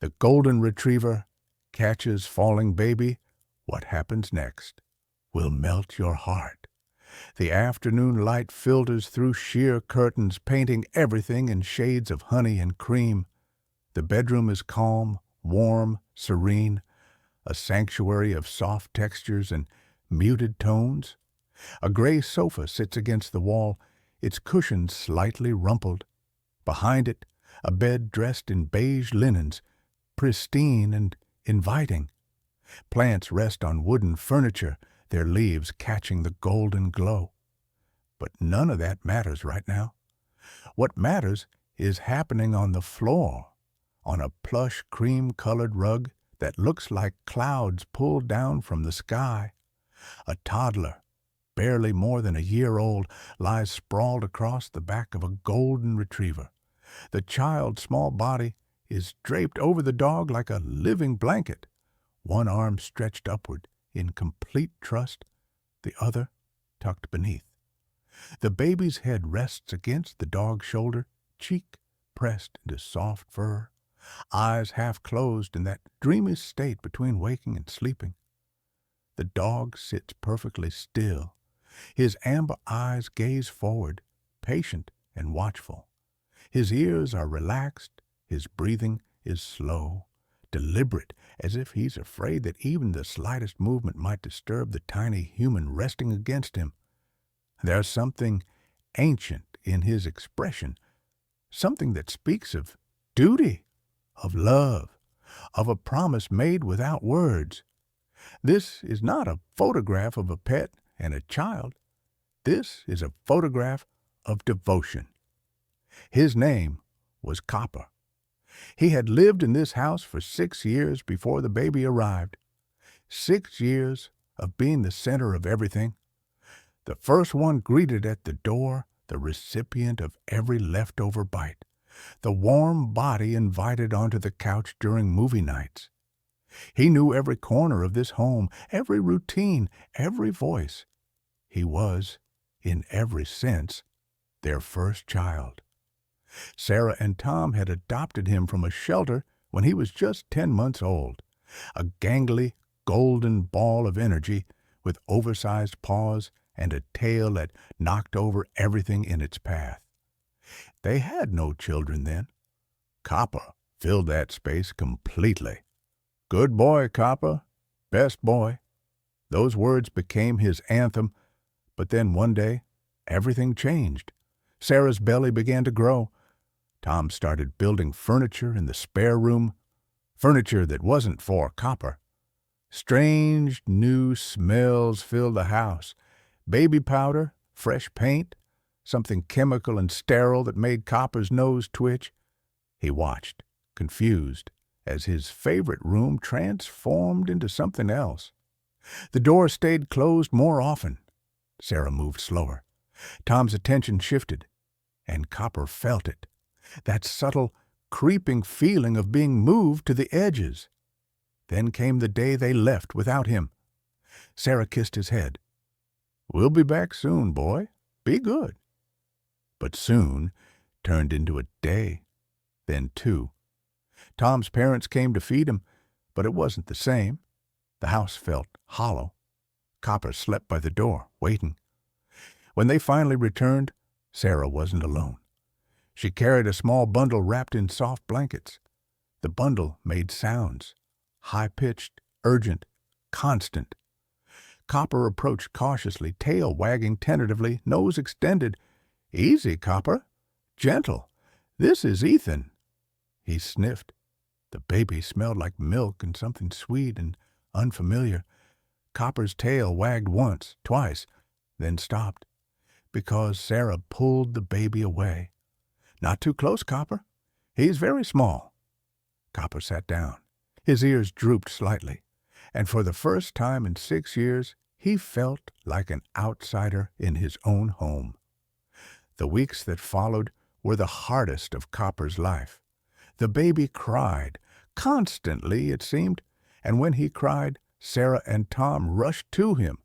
The golden retriever catches falling baby. What happens next will melt your heart. The afternoon light filters through sheer curtains, painting everything in shades of honey and cream. The bedroom is calm, warm, serene, a sanctuary of soft textures and muted tones. A gray sofa sits against the wall, its cushions slightly rumpled. Behind it, a bed dressed in beige linens, pristine and inviting. Plants rest on wooden furniture, their leaves catching the golden glow. But none of that matters right now. What matters is happening on the floor, on a plush cream-colored rug that looks like clouds pulled down from the sky. A toddler, barely more than a year old, lies sprawled across the back of a golden retriever. The child's small body is draped over the dog like a living blanket, one arm stretched upward in complete trust, the other tucked beneath. The baby's head rests against the dog's shoulder, cheek pressed into soft fur, eyes half closed in that dreamy state between waking and sleeping. The dog sits perfectly still. His amber eyes gaze forward, patient and watchful. His ears are relaxed, his breathing is slow, deliberate, as if he's afraid that even the slightest movement might disturb the tiny human resting against him. There's something ancient in his expression, something that speaks of duty, of love, of a promise made without words. This is not a photograph of a pet and a child. This is a photograph of devotion. His name was Copper. He had lived in this house for 6 years before the baby arrived. 6 years of being the center of everything. The first one greeted at the door, the recipient of every leftover bite. The warm body invited onto the couch during movie nights. He knew every corner of this home, every routine, every voice. He was, in every sense, their first child. Sarah and Tom had adopted him from a shelter when he was just 10 months old, a gangly, golden ball of energy with oversized paws and a tail that knocked over everything in its path. They had no children then. Copper filled that space completely. "Good boy, Copper. Best boy." Those words became his anthem, but then one day, everything changed. Sarah's belly began to grow. Tom started building furniture in the spare room, furniture that wasn't for Copper. Strange new smells filled the house. Baby powder, fresh paint, something chemical and sterile that made Copper's nose twitch. He watched, confused, as his favorite room transformed into something else. The door stayed closed more often. Sarah moved slower. Tom's attention shifted, and Copper felt it. That subtle, creeping feeling of being moved to the edges. Then came the day they left without him. Sarah kissed his head. "We'll be back soon, boy. Be good." But soon turned into a day, then 2. Tom's parents came to feed him, but it wasn't the same. The house felt hollow. Copper slept by the door, waiting. When they finally returned, Sarah wasn't alone. She carried a small bundle wrapped in soft blankets. The bundle made sounds, high-pitched, urgent, constant. Copper approached cautiously, tail wagging tentatively, nose extended. "Easy, Copper. Gentle. This is Ethan." He sniffed. The baby smelled like milk and something sweet and unfamiliar. Copper's tail wagged once, twice, then stopped, because Sarah pulled the baby away. "Not too close, Copper. He's very small." Copper sat down. His ears drooped slightly, and for the first time in 6 years, he felt like an outsider in his own home. The weeks that followed were the hardest of Copper's life. The baby cried, constantly it seemed, and when he cried, Sarah and Tom rushed to him.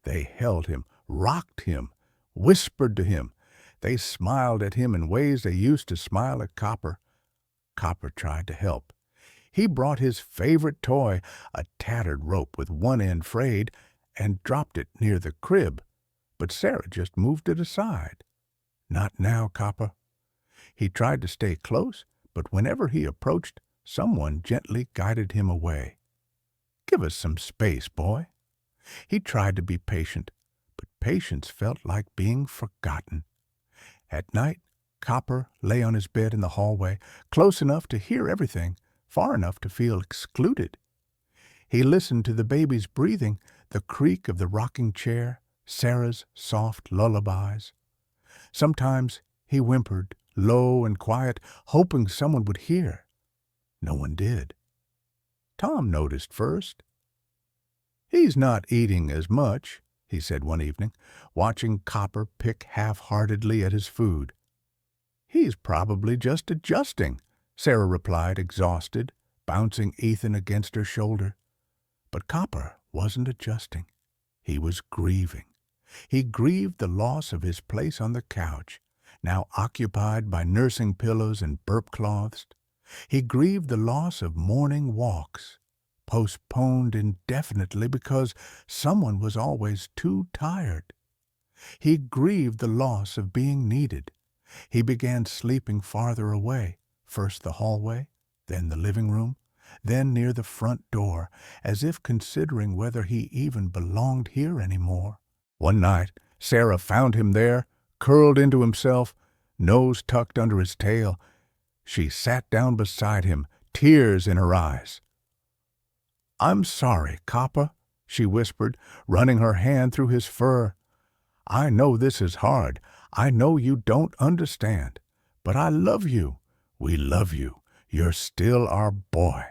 They held him, rocked him, whispered to him. They smiled at him in ways they used to smile at Copper. Copper tried to help. He brought his favorite toy, a tattered rope with one end frayed, and dropped it near the crib, but Sarah just moved it aside. "Not now, Copper." He tried to stay close, but whenever he approached, someone gently guided him away. "Give us some space, boy." He tried to be patient, but patience felt like being forgotten. At night, Copper lay on his bed in the hallway, close enough to hear everything, far enough to feel excluded. He listened to the baby's breathing, the creak of the rocking chair, Sarah's soft lullabies. Sometimes he whimpered, low and quiet, hoping someone would hear. No one did. Tom noticed first. "He's not eating as much," he said one evening, watching Copper pick half-heartedly at his food. "He's probably just adjusting," Sarah replied, exhausted, bouncing Ethan against her shoulder. But Copper wasn't adjusting. He was grieving. He grieved the loss of his place on the couch, now occupied by nursing pillows and burp cloths. He grieved the loss of morning walks, postponed indefinitely because someone was always too tired. He grieved the loss of being needed. He began sleeping farther away, first the hallway, then the living room, then near the front door, as if considering whether he even belonged here anymore. One night, Sarah found him there, curled into himself, nose tucked under his tail. She sat down beside him, tears in her eyes. "I'm sorry, Copper," she whispered, running her hand through his fur. "I know this is hard. I know you don't understand. But I love you. We love you. You're still our boy."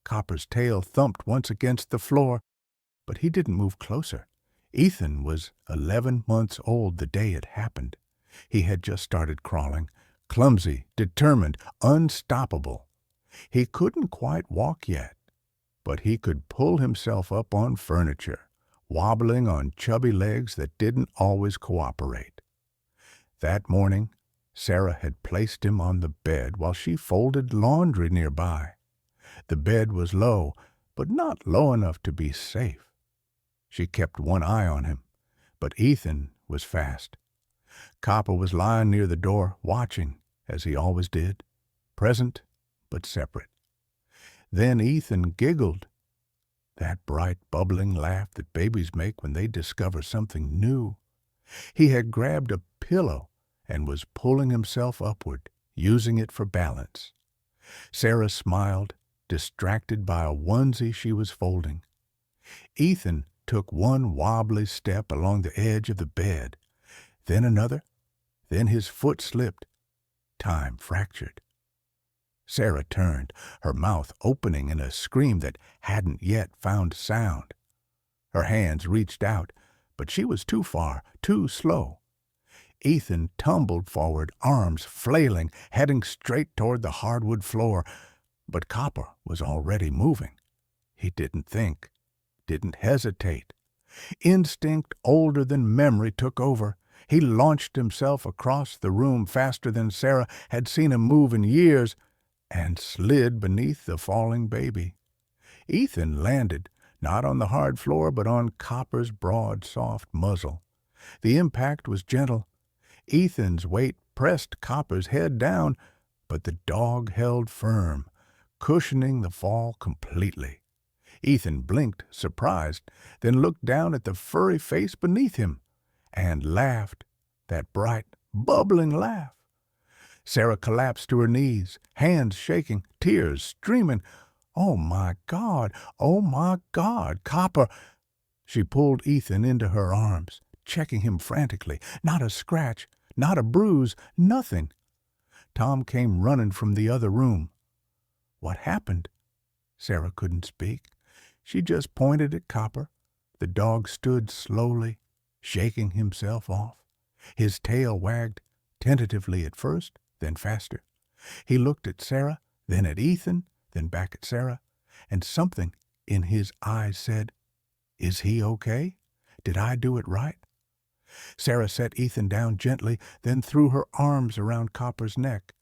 Copper's tail thumped once against the floor, but he didn't move closer. Ethan was 11 months old the day it happened. He had just started crawling, clumsy, determined, unstoppable. He couldn't quite walk yet, but he could pull himself up on furniture, wobbling on chubby legs that didn't always cooperate. That morning, Sarah had placed him on the bed while she folded laundry nearby. The bed was low, but not low enough to be safe. She kept one eye on him, but Ethan was fast. Copper was lying near the door, watching, as he always did, present but separate. Then Ethan giggled, that bright, bubbling laugh that babies make when they discover something new. He had grabbed a pillow and was pulling himself upward, using it for balance. Sarah smiled, distracted by a onesie she was folding. Ethan took one wobbly step along the edge of the bed, then another, then his foot slipped. Time fractured. Sarah turned, her mouth opening in a scream that hadn't yet found sound. Her hands reached out, but she was too far, too slow. Ethan tumbled forward, arms flailing, heading straight toward the hardwood floor, but Copper was already moving. He didn't think, didn't hesitate. Instinct older than memory took over. He launched himself across the room faster than Sarah had seen him move in years, and slid beneath the falling baby. Ethan landed, not on the hard floor, but on Copper's broad, soft muzzle. The impact was gentle. Ethan's weight pressed Copper's head down, but the dog held firm, cushioning the fall completely. Ethan blinked, surprised, then looked down at the furry face beneath him, and laughed, that bright, bubbling laugh. Sarah collapsed to her knees, hands shaking, tears streaming. "Oh, my God! Oh, my God! Copper!" She pulled Ethan into her arms, checking him frantically. Not a scratch, not a bruise, nothing. Tom came running from the other room. "What happened?" Sarah couldn't speak. She just pointed at Copper. The dog stood slowly, shaking himself off. His tail wagged, tentatively at first, then faster. He looked at Sarah, then at Ethan, then back at Sarah, and something in his eyes said, "Is he okay? Did I do it right?" Sarah set Ethan down gently, then threw her arms around Copper's neck.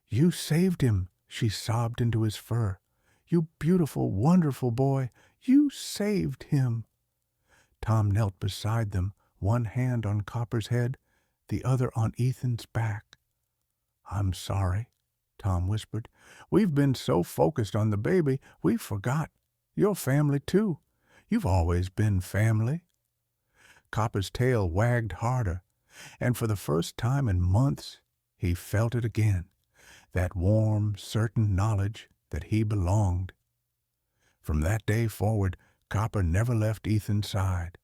"You saved him," She sobbed into his fur. "You beautiful, wonderful boy, you saved him." Tom knelt beside them, one hand on Copper's head, the other on Ethan's back. "I'm sorry," Tom whispered. "We've been so focused on the baby, we forgot. You're family, too. You've always been family." Copper's tail wagged harder, and for the first time in months he felt it again, that warm, certain knowledge that he belonged. From that day forward, Copper never left Ethan's side.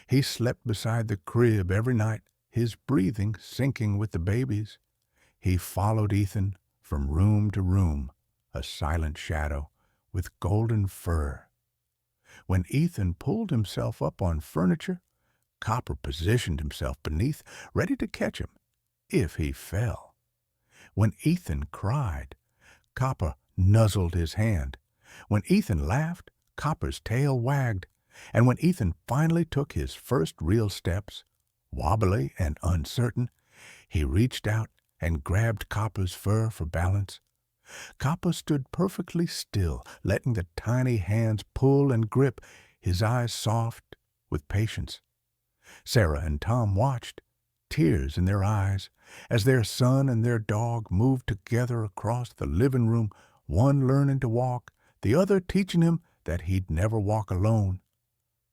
He slept beside the crib every night, his breathing syncing with the baby's. He followed Ethan from room to room, a silent shadow with golden fur. When Ethan pulled himself up on furniture, Copper positioned himself beneath, ready to catch him if he fell. When Ethan cried, Copper nuzzled his hand. When Ethan laughed, Copper's tail wagged. And when Ethan finally took his first real steps, wobbly and uncertain, he reached out and grabbed Copper's fur for balance. Copper stood perfectly still, letting the tiny hands pull and grip, his eyes soft with patience. Sarah and Tom watched, tears in their eyes, as their son and their dog moved together across the living room, one learning to walk, the other teaching him that he'd never walk alone.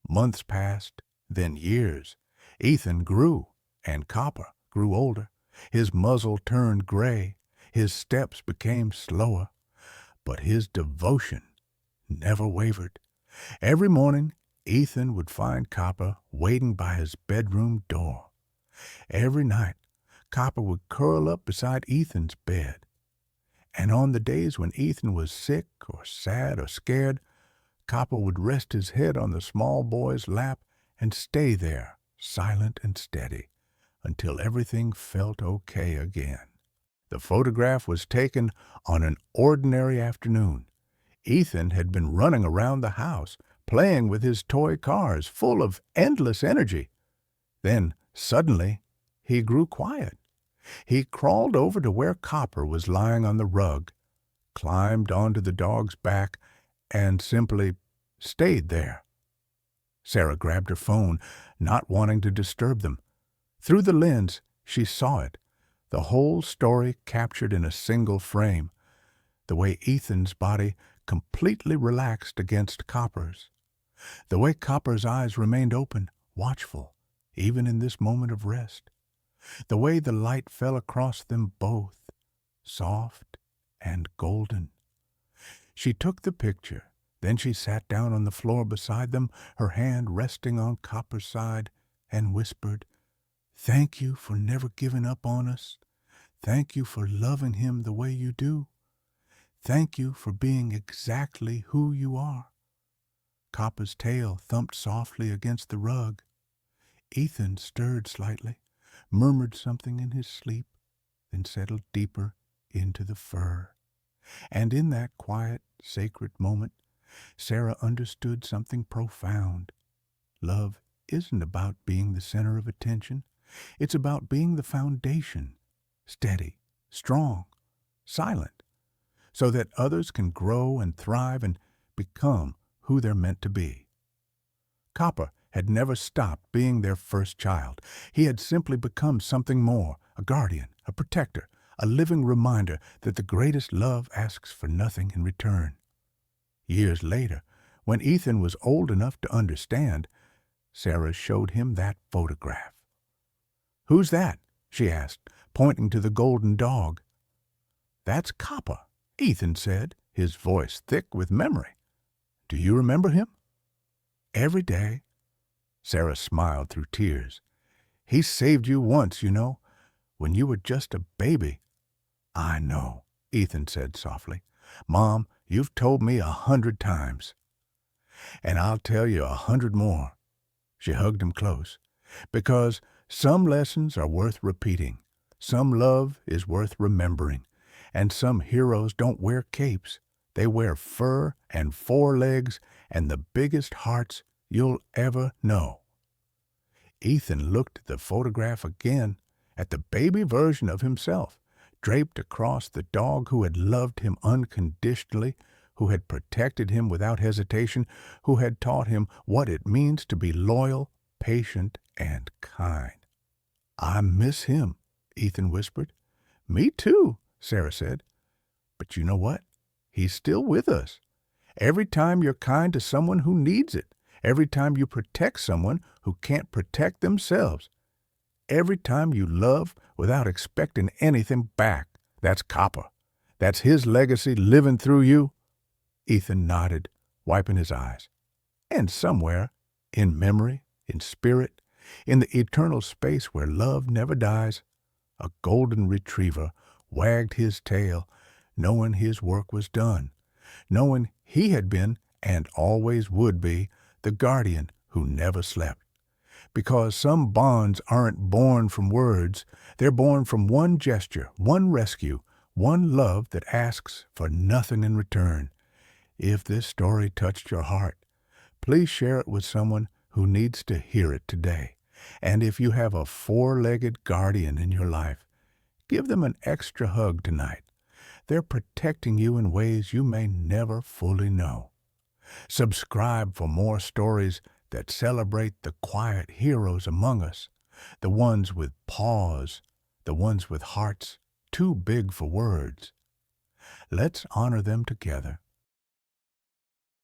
Months passed, then years. Ethan grew, and Copper grew older. His muzzle turned gray, his steps became slower, but his devotion never wavered. Every morning, Ethan would find Copper waiting by his bedroom door. Every night, Copper would curl up beside Ethan's bed. And on the days when Ethan was sick or sad or scared, Copper would rest his head on the small boy's lap and stay there, silent and steady, until everything felt okay again. The photograph was taken on an ordinary afternoon. Ethan had been running around the house, playing with his toy cars, full of endless energy. Then, suddenly, he grew quiet. He crawled over to where Copper was lying on the rug, climbed onto the dog's back, and simply stayed there. Sarah grabbed her phone, not wanting to disturb them. Through the lens, she saw it, the whole story captured in a single frame, the way Ethan's body completely relaxed against Copper's, the way Copper's eyes remained open, watchful, even in this moment of rest, the way the light fell across them both, soft and golden. She took the picture. Then she sat down on the floor beside them, her hand resting on Copper's side, and whispered, "Thank you for never giving up on us. Thank you for loving him the way you do. Thank you for being exactly who you are." Copper's tail thumped softly against the rug. Ethan stirred slightly, murmured something in his sleep, then settled deeper into the fur. And in that quiet, sacred moment, Sarah understood something profound. Love isn't about being the center of attention. It's about being the foundation, steady, strong, silent, so that others can grow and thrive and become who they're meant to be. Copper had never stopped being their first child. He had simply become something more, a guardian, a protector, a living reminder that the greatest love asks for nothing in return. Years later, when Ethan was old enough to understand, Sarah showed him that photograph. "Who's that?" she asked, pointing to the golden dog. "That's Copper," Ethan said, his voice thick with memory. "Do you remember him?" "Every day." Sarah smiled through tears. "He saved you once, you know, when you were just a baby." "I know," Ethan said softly. "Mom, you've told me 100 times. And I'll tell you 100 more." She hugged him close. "Because some lessons are worth repeating, some love is worth remembering, and some heroes don't wear capes. They wear fur and 4 legs and the biggest hearts you'll ever know." Ethan looked at the photograph again, at the baby version of himself, draped across the dog who had loved him unconditionally, who had protected him without hesitation, who had taught him what it means to be loyal, patient, and kind. "I miss him," Ethan whispered. "Me too," Sarah said. "But you know what? He's still with us. Every time you're kind to someone who needs it, every time you protect someone who can't protect themselves, every time you love without expecting anything back, that's copper. That's his legacy living through you." Ethan nodded, wiping his eyes. And somewhere, in memory, in spirit, in the eternal space where love never dies, a golden retriever wagged his tail, knowing his work was done, knowing he had been, and always would be, the guardian who never slept. Because some bonds aren't born from words, they're born from one gesture, one rescue, one love that asks for nothing in return. If this story touched your heart, please share it with someone who needs to hear it today. And if you have a four-legged guardian in your life, give them an extra hug tonight. They're protecting you in ways you may never fully know. Subscribe for more stories that celebrate the quiet heroes among us, the ones with paws, the ones with hearts too big for words. Let's honor them together.